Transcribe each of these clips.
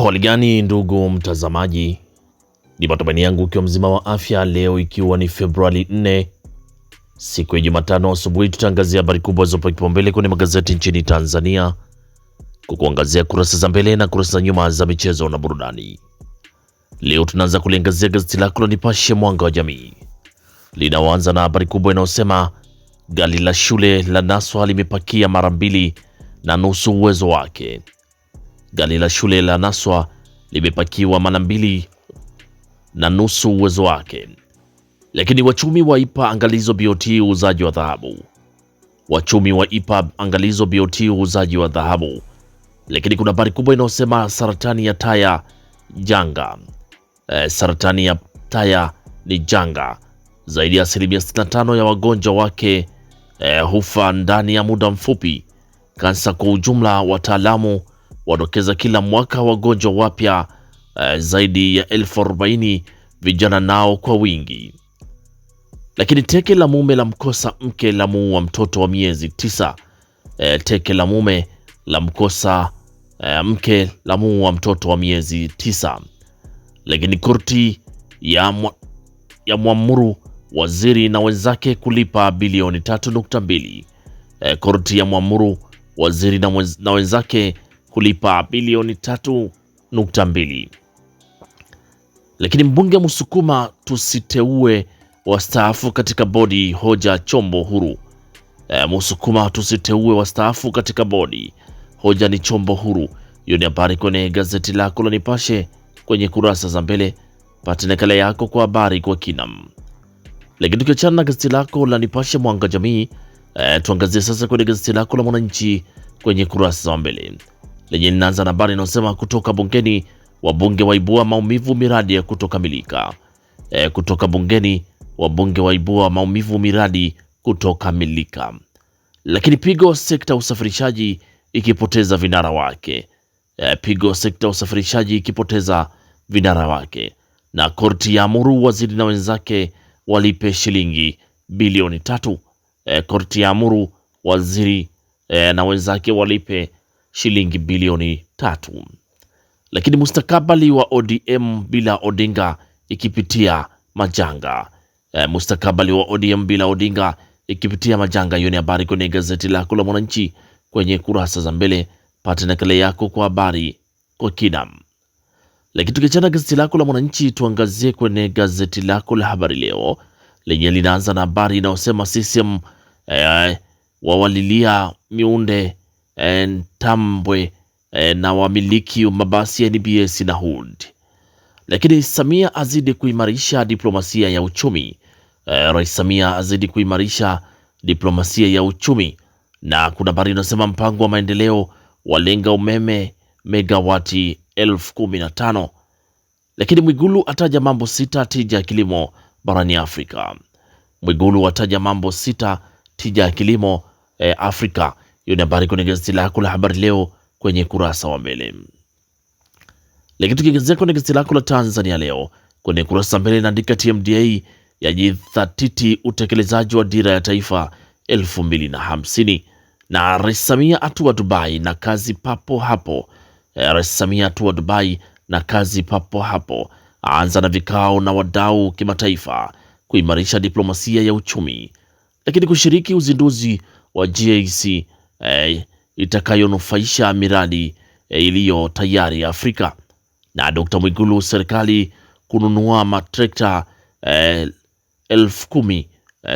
Hali gani ndugu mtazamaji, ni matumaini yangu ukiwa mzima wa afya. Leo ikiwa ni Februari 4 siku ya Jumatano asubuhi, tutaangazia habari kubwa zopa kipaumbele kwenye magazeti nchini Tanzania, kukuangazia kurasa za mbele na kurasa za nyuma za michezo na burudani. Leo tunaanza kuliangazia gazeti lako la Nipashe Mwanga wa Jamii, linaanza na habari kubwa inayosema gari la shule la Naswa limepakia mara 2.5 uwezo wake. Gari la shule la Naswa limepakiwa mara 2.5 uwezo wake. Lakini wachumi waipa angalizo BOT uuzaji wa dhahabu. Wachumi waipa angalizo BOT uuzaji wa dhahabu. Lakini kuna habari kubwa inayosema saratani ya taya janga. Saratani ya taya ni janga. Zaidi ya 65% ya wagonjwa wake hufa ndani ya muda mfupi. Kansa kwa ujumla, wataalamu wadokeza kila mwaka wagonjwa wapya zaidi ya 40,000, vijana nao kwa wingi. Lakini teke la mume la mkosa mke la muua mtoto wa miezi 9. Teke la mume la mkosa mke la muua mtoto wa miezi 9. Lakini korti ya mwamuru waziri na wenzake kulipa bilioni 3.2. Korti ya mwamuru waziri na wenzake kulipa bilioni 3.2. Lakini mbunge Musukuma tusiteue wastaafu katika bodi, hoja chombo huru. Musukuma tusiteue wastaafu katika bodi, hoja ni chombo huru. Hiyo ni habari kwenye gazeti lako la Nipashe kwenye kurasa za mbele. Pata nakala yako kwa habari kwa kinam. Lakini tukiachana na gazeti lako la Nipashe Mwanga Jamii, tuangazie sasa kwenye gazeti lako la Mwananchi kwenye kurasa za mbele, lenye linaanza na habari inayosema kutoka bungeni, wabunge waibua maumivu miradi ya kutokamilika. Kutoka bungeni, wabunge waibua maumivu miradi kutokamilika. Lakini pigo sekta usafirishaji ikipoteza vinara wake. Pigo sekta usafirishaji ikipoteza vinara wake. Na korti ya amuru waziri na wenzake walipe shilingi bilioni 3. Korti ya amuru waziri na wenzake walipe shilingi bilioni 3. Lakini mustakabali wa ODM bila Odinga ikipitia majanga. Mustakabali wa ODM bila Odinga ikipitia majanga. Hiyo ni habari kwenye gazeti lako la Mwananchi kwenye kurasa za mbele. Pata nakala yako kwa habari kwa kina. Lakini tukiachana gazeti lako la Mwananchi, tuangazie kwenye gazeti lako la Habari Leo lenye linaanza na habari inayosema CCM wawalilia miunde Ntambwe na wamiliki mabasi ya NBS na HUD. Lakini Samia azidi kuimarisha diplomasia ya uchumi. Rais Samia azidi kuimarisha diplomasia ya uchumi. Na kuna habari inasema mpango wa maendeleo walenga umeme megawati 15,000. Lakini Mwigulu ataja mambo 6 tija ya kilimo barani Afrika. Mwigulu ataja mambo 6 tija ya kilimo Afrika. Hiyo ni habari kwenye gazeti lako la Habari Leo kwenye kurasa wa mbele. Lakini tukigazia kwenye gazeti lako la Tanzania Leo kwenye kurasa mbele inaandika TMDA yajidhatiti utekelezaji wa dira ya taifa 2050. Na Rais Samia atua Dubai na kazi papo hapo. Rais Samia atua Dubai na kazi papo hapo. Aanza na vikao na wadau kimataifa kuimarisha diplomasia ya uchumi. Lakini kushiriki uzinduzi wa GAC itakayonufaisha miradi iliyo tayari Afrika. Na Dr. Mwigulu, serikali kununua matrekta 10,000.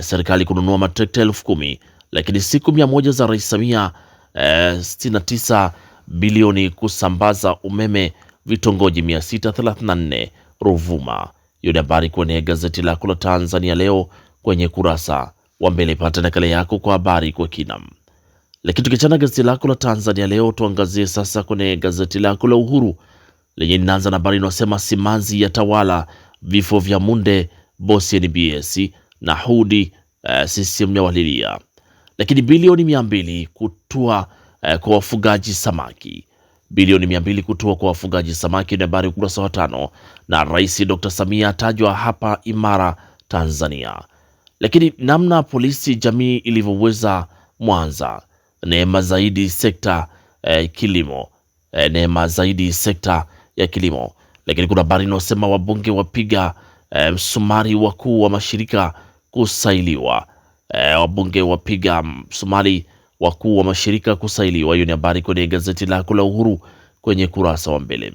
Serikali kununua matrekta 10,000. Lakini siku 100 za Rais Samia 69 bilioni kusambaza umeme vitongoji 634 Ruvuma. Hiyo ni habari kwenye gazeti lako la Tanzania Leo kwenye kurasa wa mbele. Pata nakala yako kwa habari kwa kina. Lakini tukiachana gazeti lako la Tanzania Leo, tuangazie sasa kwenye gazeti lako la Uhuru lenye linaanza na habari inayosema simanzi ya tawala vifo vya Munde, bosi NBS na HUD, CCM ya walilia. Lakini bilioni 200 kutua kwa wafugaji samaki. Bilioni 200 kutua kwa wafugaji samaki ni habari ukurasa wa 5. Na Rais Dr. Samia tajwa hapa imara Tanzania. Lakini namna polisi jamii ilivyoweza Mwanza. Neema zaidi sekta kilimo. Neema zaidi sekta ya kilimo. Lakini kuna habari inayosema wabunge wapiga msumari wakuu wa mashirika kusailiwa. Wabunge wapiga msumari wakuu wa mashirika kusailiwa. Hiyo ni habari kwenye gazeti lako la Uhuru kwenye kurasa wa mbele.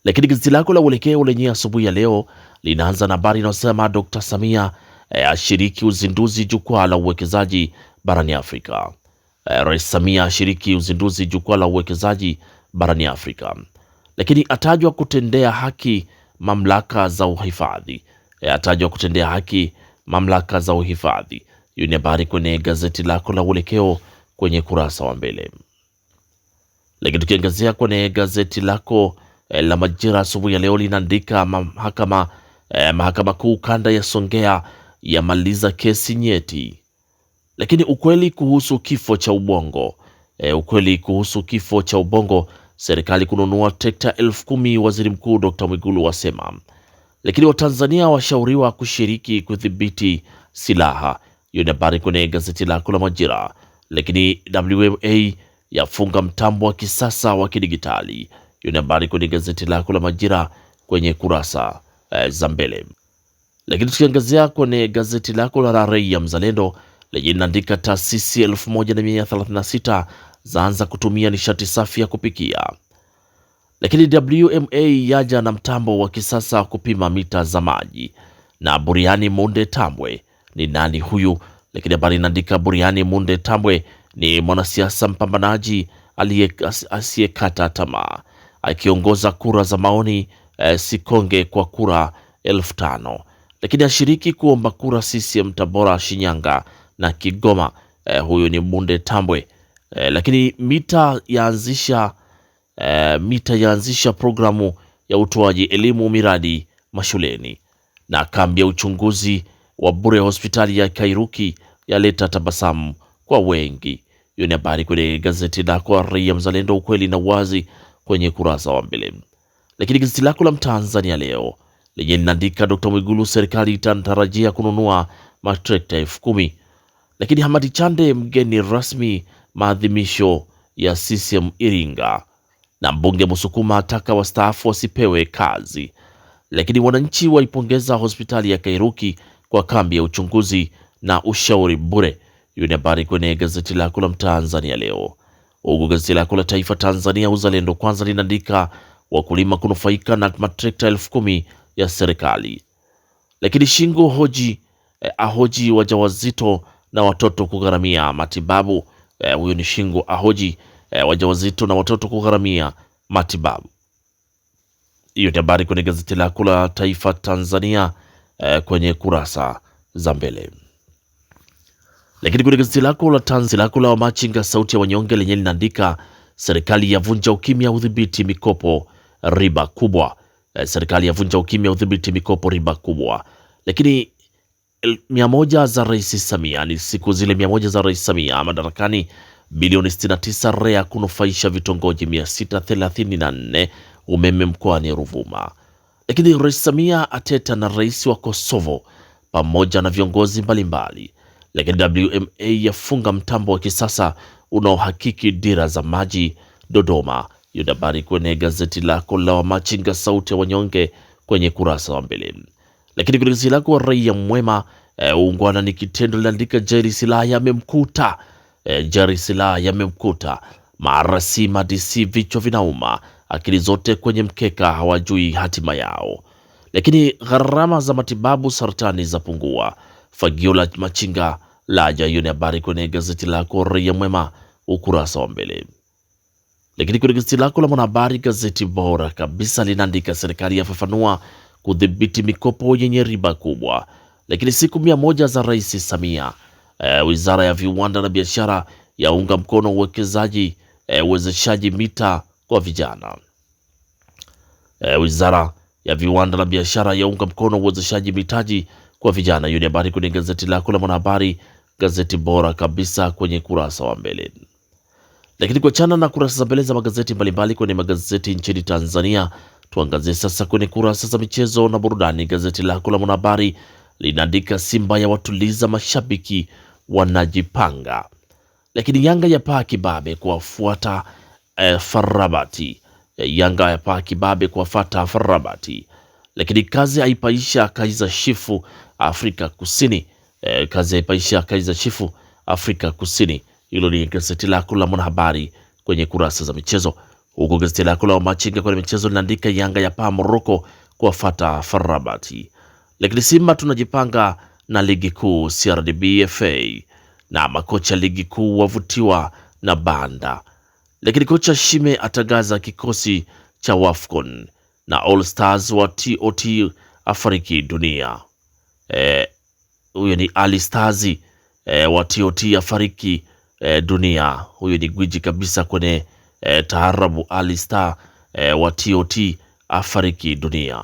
Lakini gazeti lako la Uelekeo lenye asubuhi ya leo linaanza na habari inayosema Dr. Samia ashiriki uzinduzi jukwaa la uwekezaji barani Afrika. Rais Samia ashiriki uzinduzi jukwaa la uwekezaji barani Afrika. Lakini atajwa kutendea haki mamlaka za uhifadhi. Atajwa kutendea haki mamlaka za uhifadhi. Hiyo ni habari kwenye gazeti lako la Uelekeo kwenye kurasa wa mbele. Lakini tukiangazia kwenye gazeti lako la Majira asubuhi ya leo linaandika mahakama kuu kanda ya Songea yamaliza kesi nyeti. Lakini ukweli kuhusu kifo cha ubongo, ukweli kuhusu kifo cha ubongo, serikali kununua trekta 10,000 waziri mkuu Dr. Mwigulu wasema. Lakini Watanzania washauriwa kushiriki kudhibiti silaha. Hiyo ni habari kwenye gazeti lako la Majira. Lakini WMA yafunga mtambo wa kisasa wa kidigitali. Hiyo ni habari kwenye gazeti lako la Majira kwenye kurasa za mbele. Lakini tukiangazia kwenye gazeti lako la Raia Mzalendo lenye linaandika taasisi 1136 zaanza kutumia nishati safi ya kupikia. Lakini WMA yaja na mtambo wa kisasa kupima mita za maji. Na Buriani Munde Tambwe ni nani huyu? Lakini habari inaandika Buriani Munde Tambwe ni mwanasiasa mpambanaji asiyekata tamaa, akiongoza kura za maoni Sikonge kwa kura 5,000. Lakini ashiriki kuomba kura CCM Tabora, Shinyanga na Kigoma. Huyu ni Munde Tambwe. Lakini Mita yaanzisha programu ya utoaji elimu miradi mashuleni. Na kambi ya uchunguzi wa bure hospitali ya Kairuki yaleta tabasamu kwa wengi. Hiyo ni habari kwenye gazeti lako Raia Mzalendo, ukweli na uwazi kwenye kurasa wa mbele. Lakini gazeti lako la Mtanzania leo lenye linaandika Dr. Mwigulu, serikali itatarajia kununua matrekta 10,000. Lakini Hamadi Chande mgeni rasmi maadhimisho ya CCM Iringa. Na mbunge Musukuma ataka wastaafu wasipewe kazi. Lakini wananchi waipongeza hospitali ya Kairuki kwa kambi ya uchunguzi na ushauri bure. Hiyo ni habari kwenye gazeti lako la Mtanzania leo. Huku gazeti lako la Taifa Tanzania Uzalendo Kwanza linaandika wakulima kunufaika na matrekta 10,000 ya serikali. Lakini Shingo ahoji wajawazito na watoto kugharamia matibabu. Huyo ni Shingo ahoji wajawazito na watoto kugharamia matibabu. Hiyo ni habari kwenye gazeti lako la Taifa Tanzania kwenye kurasa za mbele. Lakini kwenye gazeti lako la Wamachinga sauti ya wanyonge lenye linaandika serikali yavunja ukimya udhibiti mikopo riba kubwa. Serikali yavunja ukimya udhibiti mikopo riba kubwa. Lakini 100 za Rais Samia, ni siku zile 100 za Rais Samia madarakani, bilioni 69 REA kunufaisha vitongoji 634 umeme mkoani Ruvuma. Lakini Rais Samia ateta na rais wa Kosovo pamoja na viongozi mbalimbali. Lakini WMA yafunga mtambo wa kisasa unaohakiki dira za maji Dodoma. Hiyo habari kwenye gazeti lako la Wamachinga sauti ya wanyonge kwenye kurasa wa mbele. Lakini kwenye gazeti lako Raia Mwema uungwana ni kitendo linaandika Jerry Silaa yamemkuta. Jerry Silaa yamemkuta. Marasima DC vichwa vinauma. Akili zote kwenye mkeka hawajui hatima yao. Lakini gharama za matibabu saratani za pungua. Fagio la machinga laja. Hiyo ni habari kwenye gazeti lako Raia Mwema ukurasa wa mbele. Lakini kwenye gazeti lako la Mwanahabari, gazeti bora kabisa, linaandika serikali yafafanua kudhibiti mikopo yenye riba kubwa. Lakini siku 100 za Rais Samia. Wizara ya Viwanda na Biashara yaunga mkono uwekezaji uwezeshaji mita kwa vijana. Wizara ya Viwanda na Biashara yaunga mkono uwezeshaji mitaji kwa vijana. Hiyo ni habari kwenye gazeti lako la Mwanahabari, gazeti bora kabisa kwenye kurasa wa mbele. Lakini kuachana na kurasa za mbele za magazeti mbalimbali kwenye magazeti nchini Tanzania, tuangazie sasa kwenye kurasa za michezo na burudani. Gazeti lako la Mwanahabari linaandika Simba ya watuliza mashabiki wanajipanga. Lakini Yanga ya paa kibabe kuwafuata Farabati. Yanga yapaa kibabe kuwafuata FAR Rabat. Lakini kazi haipaisha Kaizer Chiefs Afrika Kusini. Kazi haipaisha Kaizer Chiefs Afrika Kusini. Hilo ni gazeti lako la Mwanahabari kwenye kurasa za michezo. Huko gazeti lako la Machinga kwenye michezo linaandika Yanga yapaa Morocco kuwafuata FAR Rabat. Lakini Simba tunajipanga na ligi kuu CRDB FA, na makocha ligi kuu wavutiwa na Banda. Lakini kocha Shime atangaza kikosi cha Wafcon, na All Stars wa TOT afariki dunia. Huyo ni Ali Stars wa TOT afariki dunia. Huyo ni gwiji kabisa kwenye taarabu. Ali Star wa TOT afariki dunia.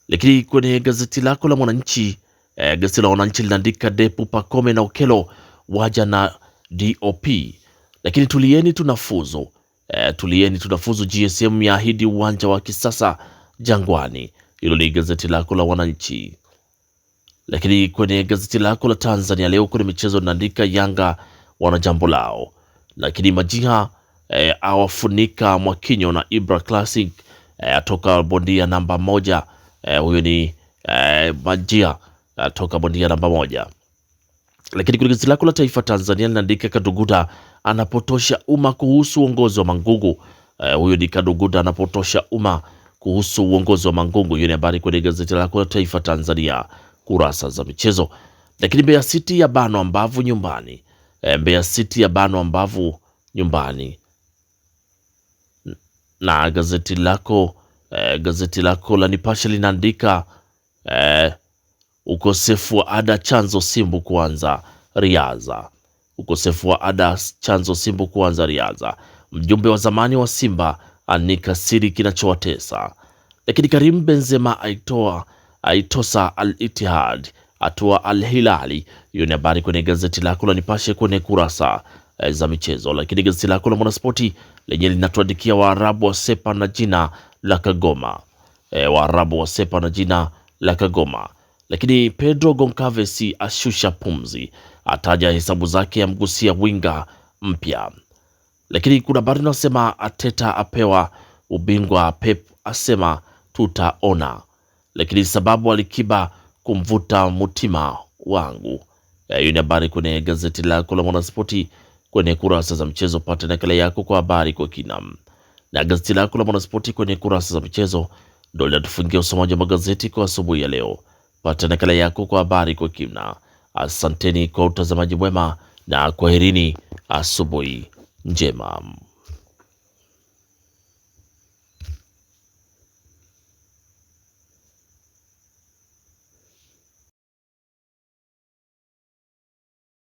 Lakini kwenye gazeti lako la Mwananchi, gazeti la Mwananchi linaandika Depu, Pacome na Okello waja na DOP. Lakini tulieni tunafuzu, tulieni tunafuzu, GSM yaahidi uwanja wa kisasa Jangwani. Hilo ni gazeti lako la Mwananchi. Lakini kwenye gazeti lako la Tanzania Leo kwenye michezo linaandika Yanga wana jambo lao. Lakini Majiha awafunika Mwakinyo na Ibra Classic atoka bondia namba 1. Huyo ni Majia toka bondia namba 1. Lakini kwenye gazeti lako la Taifa Tanzania linaandika Kaduguda anapotosha umma kuhusu uongozi wa Mangungu. Huyo ni Kaduguda anapotosha umma kuhusu uongozi wa Mangungu. Hiyo ni habari kwenye gazeti lako la Taifa Tanzania kurasa za michezo. Lakini Mbeya City ya bano ambavu nyumbani. Mbeya City ya bano ambavu nyumbani. Na gazeti lako la Nipashe linaandika ukosefu wa ada chanzo Simbu kuanza Riadha. Ukosefu wa ada chanzo Simbu kuanza Riadha. Mjumbe wa zamani wa Simba anika siri kinachowatesa. Lakini Karim Benzema aitosa Al-Ittihad atua Al-Hilali. Hiyo ni habari kwenye gazeti lako la Nipashe kwenye kurasa za michezo. Lakini gazeti lako la Mwanaspoti lenye linatuandikia Waarabu wasepa na jina la Kagoma. Waarabu wasepa na jina la Kagoma. Lakini Pedro Goncalves ashusha pumzi, ataja hesabu zake, amgusia winga mpya. Lakini kuna habari inasema Ateta apewa ubingwa, Pep asema tutaona. Lakini sababu Alikiba kumvuta mutima wangu. Hiyo ni habari kwenye gazeti lako la Mwanaspoti kwenye kurasa za mchezo. Pata nakala yako kwa habari kwa kina. Na gazeti lako la Mwanaspoti kwenye kurasa za michezo ndio linatufungia usomaji wa magazeti kwa asubuhi ya leo. Pata nakala yako kwa habari kwa kina. Asanteni kwa utazamaji mwema na kwaherini, asubuhi njema.